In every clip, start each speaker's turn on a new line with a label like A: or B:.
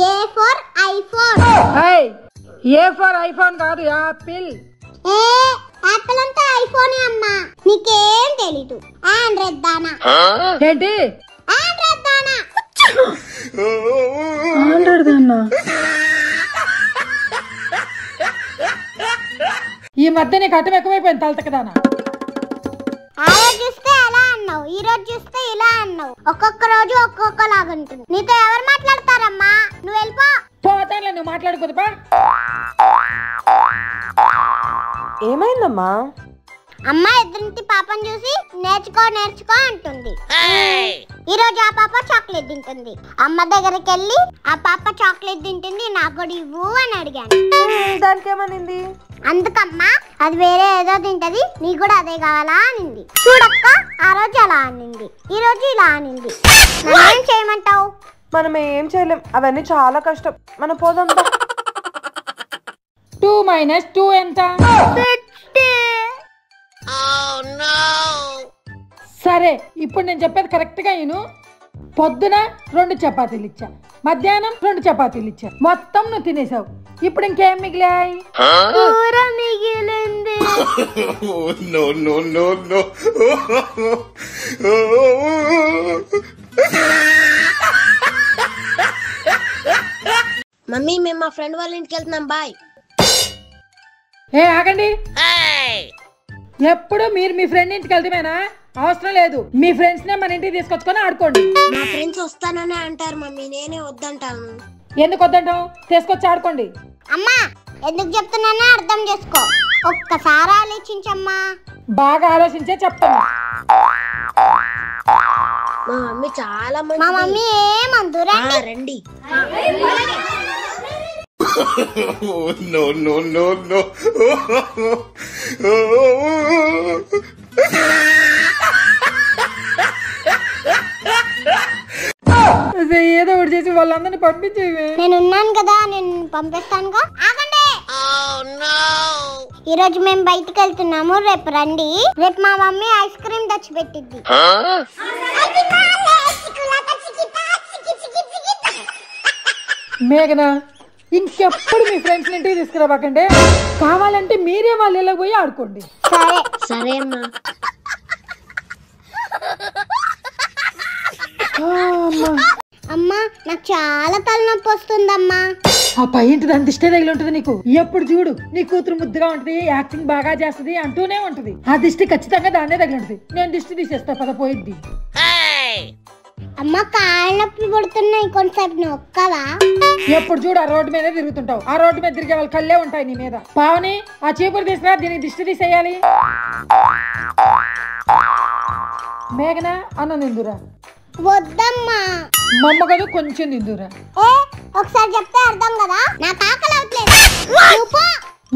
A: A for iPhone.
B: A for iPhone కాదు, Apple.
A: Apple అంటే iPhone అమ్మా, నీకేం తెలీదు. ఆండ్రాయిడ్ దానా.
B: ఏంటి
A: ఆండ్రాయిడ్ దానా?
B: ఆండ్రాయిడ్ దానా? ఈ మధ్య నీకు అటం ఎక్కువైపోయింది తలతకదానా.
A: ఆ రోజు చూస్తే అలా అన్నావు, ఈ రోజు చూస్తే ఇలా అన్నావు. ఒక్కొక్క రోజు ఒక్కొక్కలాగా ఉంటుంది. నీతో ఎవరు మాట్లాడతారమ్మా? నువ్వు వెళ్ళిపో.
B: పోతానులే, నువ్వు మాట్లాడుకోదుపా.
C: ఏమైందమ్మా?
A: అమ్మ ఎదురింటి పాపను చూసి నేర్చుకో నేర్చుకో అంటుంది. ఈ రోజు ఆ పాప చాక్లెట్ తింటుంది. అమ్మ దగ్గరికి వెళ్ళి ఆ పాప చాక్లెట్ తింటుంది, నాకు కూడా ఇవ్వు అని అడిగాను.
C: దానికి ఏమనింది?
A: అందుకమ్మా అది వేరే ఏదో తింటది, నీకు కూడా అదే కావాలా అనింది. చూడక్క, ఆ రోజు అలా అనింది, ఈ రోజు ఇలా అనింది. ఏం చేయమంటావు?
C: మనం ఏం చేయలేం, అవన్నీ చాలా కష్టం. మనం పోదాం.
B: 2 - 2 ఎంత? సరే, ఇప్పుడు నేను చెప్పేది కరెక్ట్ గా విను. పొద్దున 2 చపాతీలు ఇచ్చా, మధ్యాహ్నం 2 చపాతీలు ఇచ్చా, మొత్తం నువ్వు తినేసావు. ఇప్పుడు ఇంకేం మిగిలాయి?
A: కూర మిగిలింది.
D: మమ్మీ, మేము మా ఫ్రెండ్ వాళ్ళ ఇంటికి వెళ్తున్నాం, బాయ్.
B: ఆగండి. ఎప్పుడు మీరు మీ ఫ్రెండ్ ఇంటికి వెళ్తామేనా? అవసరం లేదు, మీ ఫ్రెండ్స్ నే మన ఇంటికి తీసుకొచ్చుకొని ఆడుకోండి.
D: మా ఫ్రెండ్స్ వస్తాననే అంటారు మమ్మీ, నేనే వద్దంటాను.
B: ఎందుకు వద్దంటావు? తీసుకొచ్చి ఆడుకోండి.
A: అమ్మా ఎందుకు చెప్తున్నానో అర్థం చేసుకో, ఒక్కసారి ఆలోచించమ్మా.
B: బాగా ఆలోచించే చెప్తాను.
D: మా మమ్మీ చాలా
A: మా మమ్మీ ఏమందు
D: రండి.
B: ఏదో ఒకటి చేసి వాళ్ళందరినీ పంపించేవి.
A: నేను ఉన్నాను కదా, నేను పంపిస్తానుగా. ఆగండి. ఈ రోజు మేము బయటికి వెళ్తున్నాము, రేపు రండి. రేపు మా మమ్మీ ఐస్ క్రీమ్ తెచ్చి పెట్టిద్ది.
B: మేఘనా, ఇంకెప్పుడు మీ ఫ్రెండ్స్ ఇంటికి తీసుకురాబాకండి. కావాలంటే మీరే వాళ్ళ ఇళ్ళకి పోయి ఆడుకోండి.
A: సరే
D: సరే అమ్మా.
A: అమ్మా నాకు చాలా తలనొప్పి వస్తుందమ్మా.
B: ఆ పై ఇంటి దాని దిష్టే తగిలి ఉంటుంది నీకు. ఎప్పుడు చూడు నీ కూతురు ముద్దుగా ఉంటది, యాక్టింగ్ బాగా చేస్తది అంటూనే ఉంటది. ఆ దిష్టి ఖచ్చితంగా దాన్నే తగిలి ఉంటది. నేను దిష్టి తీసేస్తా, పద పోయిద్ది.
A: అమ్మ కాళ్ళ నొప్పి పుడుతున్నాయి, కొంచెంసేపు నొక్కవా?
B: ఎప్పుడు చూడు ఆ రోడ్డు మీదే తిరుగుతుంటావు. ఆ రోడ్డు మీద తిరిగే వాళ్ళు కళ్ళే ఉంటాయి నీ మీద. పావని, ఆ చీపురు తీసుకురా, దీనికి దిష్టి తీసేయాలి. మేఘనా, అన్న నిందురా.
A: వద్దమ్మా.
B: మమ్మ కదా కొంచెం నిందురా.
A: ఒకసారి చెప్తే అర్థం కదా, నాకు ఆకలి అవట్లేదు.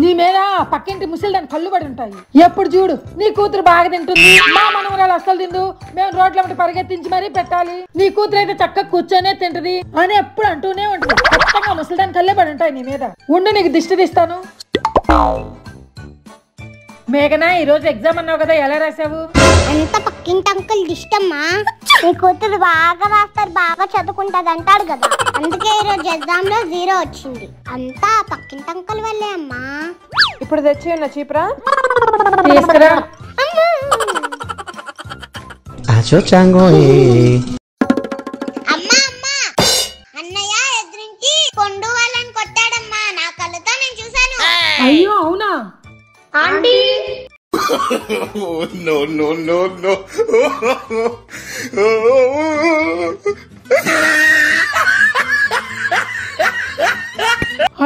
B: నీ మీద పక్కింటి ముసలి దాని కళ్ళు పడి ఉంటాయి. ఎప్పుడు చూడు నీ కూతురు బాగా తింటుంది, మా మనవరాలు అస్సలు తిందు, మేము రోడ్ల మట్టి పరిగెత్తించి మరీ పెట్టాలి. నీ కూతురు అయితే చక్కగా కూర్చొనే తింటది అని ఎప్పుడు అంటూనే ఉంటుంది. ఖచ్చితంగా ముసలి దాని కళ్ళే పడి ఉంటాయి నీ మీద. ఉండు, నీకు దిష్టి తీస్తాను. మేఘనా, ఈ రోజు ఎగ్జామ్ అన్నావు కదా, ఎలా రాసావు?
A: అంత పక్కింటి అంకుల్ ఇష్టమ్మా. నీ కూతురు బాగా రాస్తారు, బాగా చదువుకుంటది అంటాడు కదా, అందుకే ఈ రోజు ఎగ్జామ్ లో 0 వచ్చింది. అంతా పక్కింటి అంకుల్ వల్లే అమ్మా.
C: ఇప్పుడు తెచ్చి ఉన్న చీపురా
B: తీసుకురా.
A: అమ్మా అమ్మా, అన్నయ్య ఎదురించి కొండు వాళ్ళని కొట్టాడమ్మా, నా కళ్ళతో నేను చూసాను.
B: అయ్యో అవునా?
A: ఆంటీ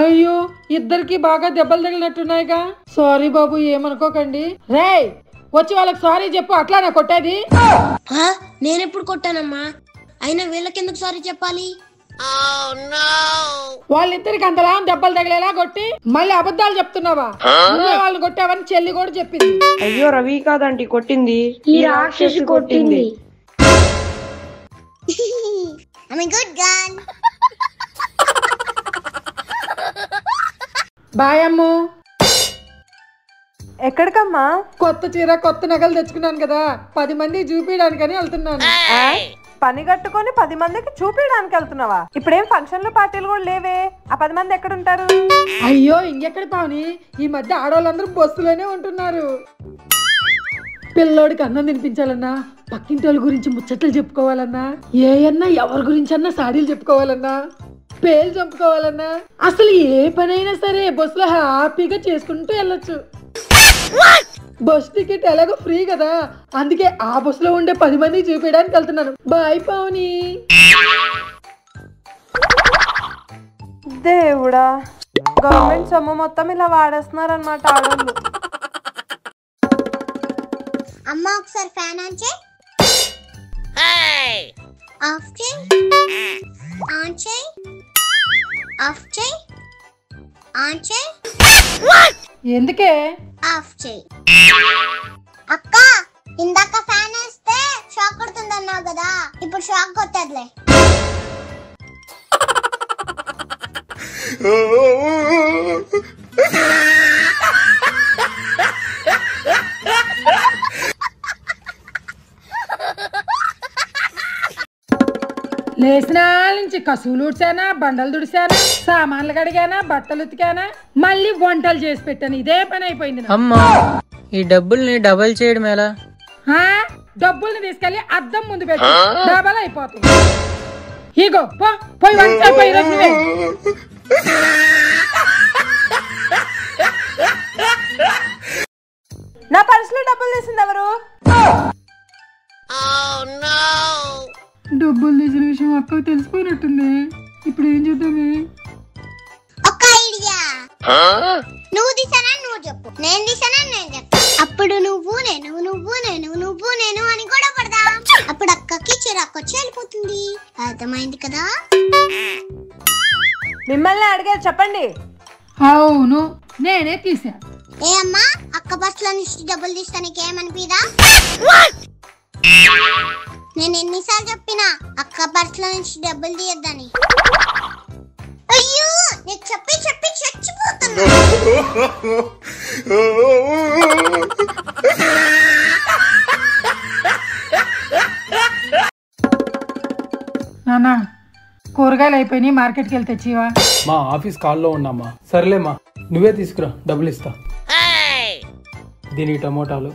B: అయ్యో, ఇద్దరికి బాగా దెబ్బలు తగిలినట్టున్నాయిగా. సారీ బాబు, ఏమనుకోకండి. రేయ్, వచ్చి వాళ్ళకి సారీ చెప్పు. అట్లా నా కొట్టేది?
D: నేనెప్పుడు కొట్టానమ్మా? అయినా వీళ్ళకెందుకు సారీ చెప్పాలి?
B: వాళ్ళిద్దరికి అంతలా దెబ్బలు తగిలేలా కొట్టి మళ్ళీ అబద్ధాలు చెప్తున్నావా? నువ్వే వాళ్ళని కొట్టావని చెల్లి కూడా చెప్పింది.
C: అయ్యో, రవి కాదంటీ కొట్టింది, ఈ రాక్షసి కొట్టింది.
B: బాయ్ అమ్ము.
C: ఎక్కడికమ్మా?
B: కొత్త చీర కొత్త నగలు తెచ్చుకున్నాను కదా, 10 మంది చూపించడానికని వెళ్తున్నాను.
E: పని కట్టుకొని 10 మందికి చూపించడానికి వెళ్తున్నావా? ఇప్పుడేం ఫంక్షన్లు పార్టీలు కూడా లేవే. ఆ 10 మంది ఎక్కడ ఉంటారు?
B: అయ్యో ఇంకెక్కడ పావని, ఈ మధ్య ఆడవాళ్ళందరూ బస్సులోనే ఉంటున్నారు. పిల్లోడికి అన్నం తినిపించాలన్నా, పక్కింటి వాళ్ళ గురించి ముచ్చట్లు చెప్పుకోవాలన్నా, ఎవరి గురించి అన్నా సాడీలు చెప్పుకోవాలన్నా, పేలు చంపుకోవాలన్నా, అసలు ఏ పనైనా సరే బస్సులో హ్యాపీగా చేసుకుంటూ వెళ్ళొచ్చు. బస్ టికెట్ ఎలాగో ఫ్రీ కదా, అందుకే ఆ బస్సులో ఉండే 10 మంది చూపించడానికి వెళ్తున్నాను. బాయ్ పావని.
E: దేవుడా, గవర్నమెంట్ సొమ్ము మొత్తం ఇలా వాడేస్తున్నారన్నమాట ఆడోళ్ళు.
A: అమ్మ ఒకసారి ఫ్యాన్ ఆన్ చేయి, ఆఫ్ చేయి, ఆన్ చేయి, ఆఫ్ చేయి, ఆన్ చేయి,
B: ఎందుకే?
A: ఆఫ్ చేయి. అక్క ఇందాక ఫ్యాన్ వేస్తే షాక్ కొడుతుంది అన్నావు కదా, ఇప్పుడు షాక్ కొట్టదులే.
B: లేచిన నుంచి కసువులు ఉడిచానా, బండలు దుడిచానా, సామాన్లు కడిగానా, బట్టలు ఉతికానా, మళ్ళీ వంటలు చేసి పెట్టాను. ఇదే పని అయిపోయింది నాకు.
F: అమ్మా, ఈ డబ్బుల్ని డబల్ చేయడం ఎలా?
B: డబ్బుల్ని తీసుకెళ్లి అద్దం ముందు పెట్టి డబల్ అయిపోతుంది. ఇగో పోయి వంట పోయి నువ్వే.
E: నా పర్సులో డబ్బులు తీసింది ఎవరు?
B: డబ్బులు తీసిన విషయం అక్కకు తెలిసిపోయినట్టుంది. ఇప్పుడు ఏం చేద్దామే?
A: ఒక్క ఐడియా. నువ్వు తీసానా నువ్వు చెప్పు, నేను తీసానా నేను చెప్తా. అప్పుడు నువ్వు నేను అని కూడా పడదాం. అప్పుడు అక్కకి చిరాకు వచ్చి వెళ్ళిపోతుంది. అర్థమైంది కదా?
E: మిమ్మల్ని అడిగారు, చెప్పండి.
B: అవును, నేనే తీసా.
A: ఏ అమ్మా, అక్క బస్సులో నుంచి డబ్బులు తీస్తా నీకేమనిపిదా? నేను ఎన్నిసార్లు చెప్పినా అక్క పర్సులో నుంచి డబ్బులు తీయద్దని. అయ్యో, నీకు చెప్పి చెప్పి చచ్చిపోతున్నా.
B: నానా, కూరగాయలు అయిపోయినాయి, మార్కెట్కి వెళ్ళి తెచ్చివా.
G: మా ఆఫీస్ కాల్లో ఉన్నామ్మా. సర్లేమ్మా, నువ్వే తీసుకురా, డబ్బులు ఇస్తా. దీనికి టమోటాలు,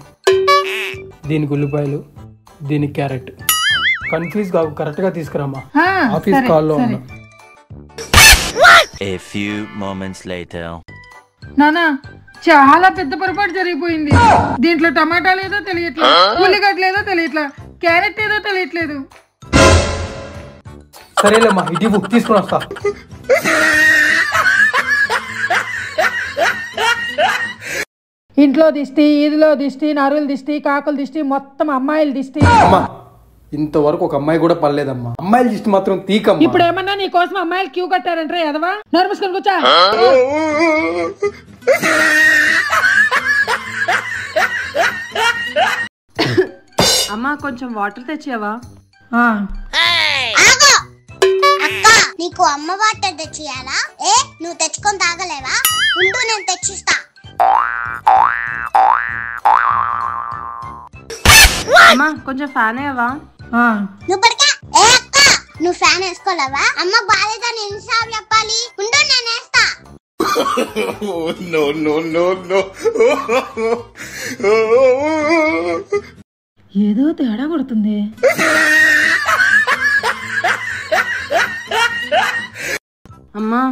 G: దీనికి ఉల్లిపాయలు, దీనికి క్యారెట్. కన్ఫ్యూజ్ కాకు, కరెక్ట్ గా తీసుకురామ్మా. ఆఫీస్ కాల్లో ఉన్నా.
H: A few moments later.
B: నానా, చాలా పెద్ద పొరపాటు జరిగిపోయింది. దీంట్లో టమాటాలు ఏదో తెలియట్లేదు, ఉల్లిగడ్డలు ఏదో తెలియట్లా, క్యారెట్ ఏదో తెలియట్లేదు.
G: సరేలేమ్మా, ఇటు బుక్ తీసుకుని వస్తా.
B: ఇంట్లో దిష్టి, ఇదిలో దిష్టి, నరుల దిష్టి, కాకుల దిష్టి, మొత్తం అమ్మాయిల దిష్టి.
G: అమ్మా, ఇంతవరకు ఒక అమ్మాయి కూడా పర్లేదమ్మా. అమ్మాయిల దిష్టి మాత్రం తీకమ్మా.
B: ఇప్పుడు ఏమన్నా నీ కోసం అమ్మాయిలు క్యూ కట్టారంటారా ఎదవా? నోరు మూసుకొని కూర్చో.
E: అమ్మా, కొంచెం వాటర్ తెచ్చావా?
A: ఆగు! అక్క, నీకు అమ్మ వాటర్ తెచ్చియాలా? ఏ, నువ్వు తెచ్చుకొని తాగలేవా? ఉండు, నేను తెచ్చిస్తా.
E: అమ్మా, కొంచెం ఫ్యాన్ అయ్యావా?
A: నువ్వు పడకా. ఏ అక్క, నువ్వు ఫ్యాన్ వేసుకోలేవా? అమ్మ బాలేదని ఎన్నిసార్లు చెప్పాలి? ఉండు, నేను వేస్తా.
B: ఏదో తేడా కొడుతుంది.
E: అమ్మా,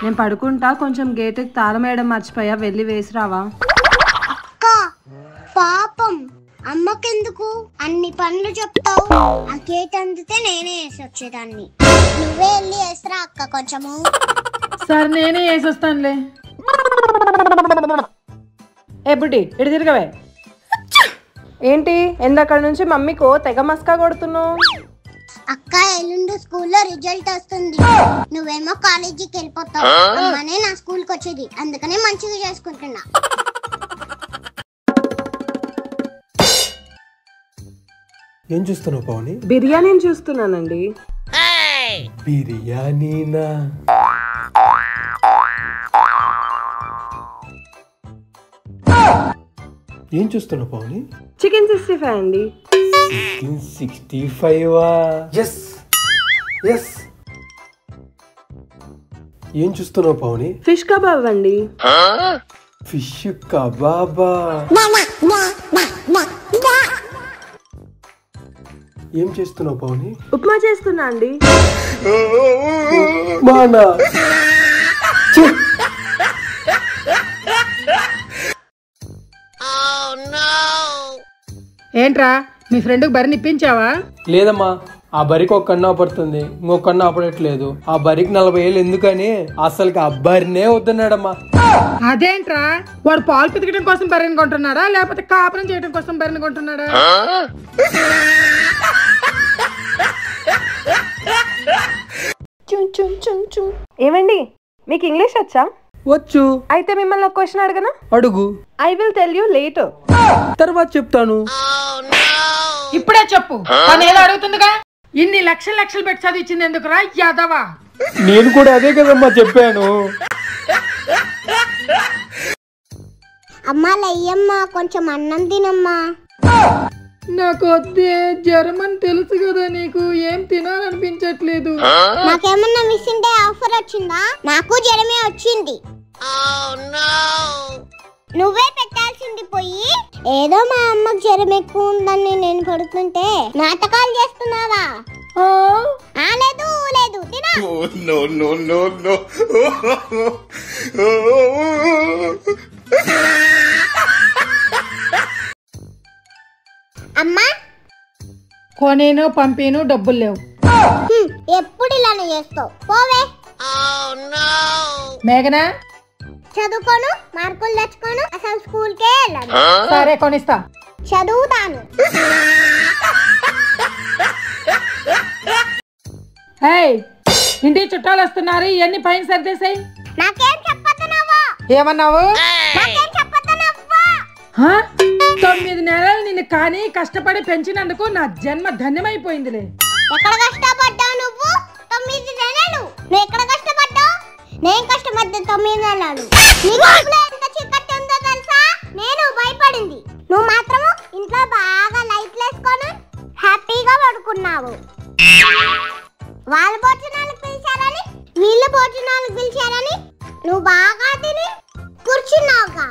E: నేను పడుకుంటా, కొంచెం గేటుకి తాళం వేయడం మర్చిపోయా, వెళ్ళి వేసిరావా?
A: అక్క, పాపం అమ్మకెందుకు అన్ని పనులు చెప్తావు? ఆ గేట్ అందితే నేనే వేసి వచ్చేదాన్ని. నువ్వే వెళ్ళి వేసిరా అక్క కొంచెము.
B: సరే, నేనే వేసొస్తానులే.
E: ఏ బుడ్డి, ఇటు తిరగవే. ఏంటి ఎందక్కడ నుంచి మమ్మీకో తెగ మస్కా కొడుతున్నావు?
A: అక్క, ఎల్లుండి స్కూల్లో రిజల్ట్ వస్తుంది. నువ్వేమో కాలేజీకి వెళ్ళిపోతావు. అమ్మనే నా స్కూల్కి వచ్చేది, అందుకనే మంచిగా చేసుకుంటున్నా.
G: ఏం చూస్తున్నావు పవని?
E: బిర్యానీని చూస్తున్నానండి.
G: బిర్యానీనా? ఏం చూస్తున్నావు పవని?
E: చికెన్ 65 అండి.
G: 1865 ఎస్ ఎస్. ఏం చూస్తున్నావు పవని?
E: ఫిష్ కబాబ్ అండి.
G: ఫిష్ కబాబా? ఏం చేస్తున్నావు పవని?
E: ఉప్మా చేస్తున్నా అండి.
G: మానా
B: ఏంట్రా మీ ఫ్రెండ్కి బరి నిప్పించావా?
G: లేదమ్మా, ఆ బరికి ఒక కన్ను ఆపడుతుంది, ఇంకొక కన్ను ఆపడట్లేదు. ఆ బరికి 40 ఏళ్ళు ఎందుకని అసలుకి ఆ బరినే వద్దన్నాడమ్మా.
B: అదేంట్రా వాడు పాలు పితకడం కోసం బరిని కొంటున్నాడా లేకపోతే కాపురం చేయడం కోసం బరిని కొంటున్నాడా?
E: ఏమండి మీకు ఇంగ్లీష్ వచ్చా?
G: వచ్చు.
E: అయితే మిమ్మల్ని ఒక క్వశ్చన్ అడగనా?
G: అడుగు.
E: I will tell you later.
G: తర్వాత చెప్తాను.
B: ఇప్పుడే చెప్పు. తను ఏదో అడుగుతుందిగా. ఇన్ని లక్షలు పెట్టి చదివించింది ఎందుకురా యాదవా?
G: నేను కూడా అదే కదమ్మా చెప్పాను.
A: అమ్మా లయ్యమ్మ కొంచెం అన్నం తినమ్మా.
B: నాకు వద్దే, జ్వరం అని తెలుసు కదా నీకు, ఏం తినాలనిపించట్లేదు.
A: నాకేమన్నా మిస్సింగ్ డే ఆఫర్ వచ్చిందా? నాకు జ్వరమే వచ్చింది. నువ్వే పెట్టాల్సింది పోయి. ఏదో మా అమ్మకు జ్వరం ఎక్కువ ఉందని నేను పడుతుంటే నాటకాలు చేస్తున్నావా? లేదు లేదు తినా. అమ్మా
B: కొనేను పంపేను డబ్బులు లేవు.
A: ఎప్పుడు ఇలానే చేస్తావు? పోవే.
B: మేఘనా
A: చదువుకోను, మార్కులు తెచ్చుకోను, అసలు స్కూల్కే వెళ్ళను.
B: సరే కొనిస్తా.
A: చదువుతాను.
B: హే ఇంటికి చుట్టాలు వస్తున్నారు, ఇవన్నీ పైన సర్దేశాయి.
A: నాకేం చెప్పొద్దున్నావా?
B: ఏమన్నావు?
A: నాకేం చెప్పొద్దున్నావా?
B: 9 నెలలు నిన్ను కానీ కష్టపడి పెంచినందుకు నా జన్మ ధన్యమైపోయిందిలే.
A: ఎక్కడ కష్టపడ్డావు నువ్వు? 9 నెలలు. నువ్వు ఎక్కడ కష్టపడ్డావు? నేను కష్టపడ్డా 9 నెలలు. నీ కడుపులో ఎంత చీకటి ఉందో తెలుసా? నేను భయపడింది. నువ్వు మాత్రం ఇంట్లో బాగా లైట్లు వేసుకొని హ్యాపీగా పడుకున్నావు. వాళ్ళ భోజనాలకు పిలిచారని, వీళ్ళ భోజనాలకు పిలిచారని నువ్వు బాగా తిని కూర్చున్నావుగా.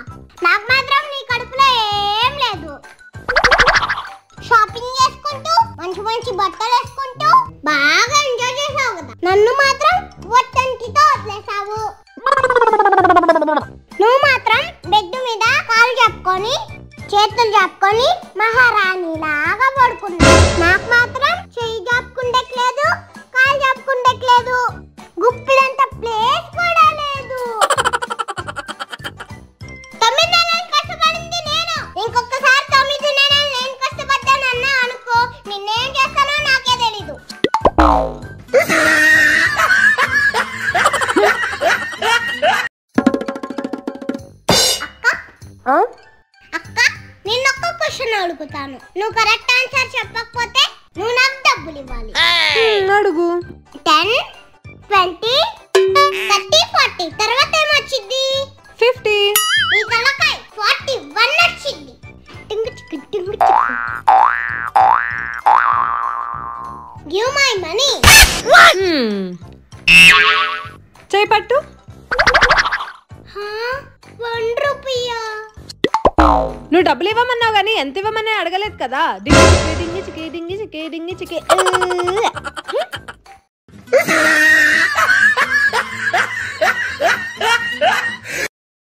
A: నాకు మాత్రం నీ కడుపులో ఏం లేదు. షాపింగ్ చేసుకుంటూ మంచి మంచి బట్టలు వేసుకుంటూ బాగా ఎంజాయ్ చేసావు కదా. నన్ను మాత్రం ఒట్టంటితో వదిలేసావు. నువ్వు మాత్రం బెడ్ మీద కాలు చెప్పుకొని చేతులు చెప్పుకొని మహారాణి లాగా పడుకున్నావు. నాకు మాత్రం చెయ్యి చెప్పుకుండట్లేదు, కాలు చెప్పుకుండట్లేదు, గుప్పిలంత ప్లేస్ కూడా లేదు. 9 నెలలు కష్టపడింది నేను. ఇంకొకసారి 9 నెలలు నేను కష్టపడ్డానన్నా అనుకో, నిన్నేం చేస్తానో నాకే తెలీదు. అక్క నిన్నొక్క క్వశ్చన్ అడుగుతాను. నువ్వు కరెక్ట్ ఆన్సర్ చెప్పకపోతే నువ్వు నాకు డబ్బులు ఇవ్వాలి.
E: అడుగు.
A: 10, 20, 30, 40 తర్వాత ఏమొచ్చింది?
E: 50.
A: ఈ తలకాయ 41 వచ్చింది. టింగు చిక్కు టింగు చిక్కు. Give my money.
E: చేయి పట్టు.
A: 1 రూపాయా?
E: నువ్వు డబ్బులు ఇవ్వమన్నావు కానీ ఎంత ఇవ్వమని అడగలేదు కదా. డింగి చికే డింగి చికే డింగి చికే డింగి చికే.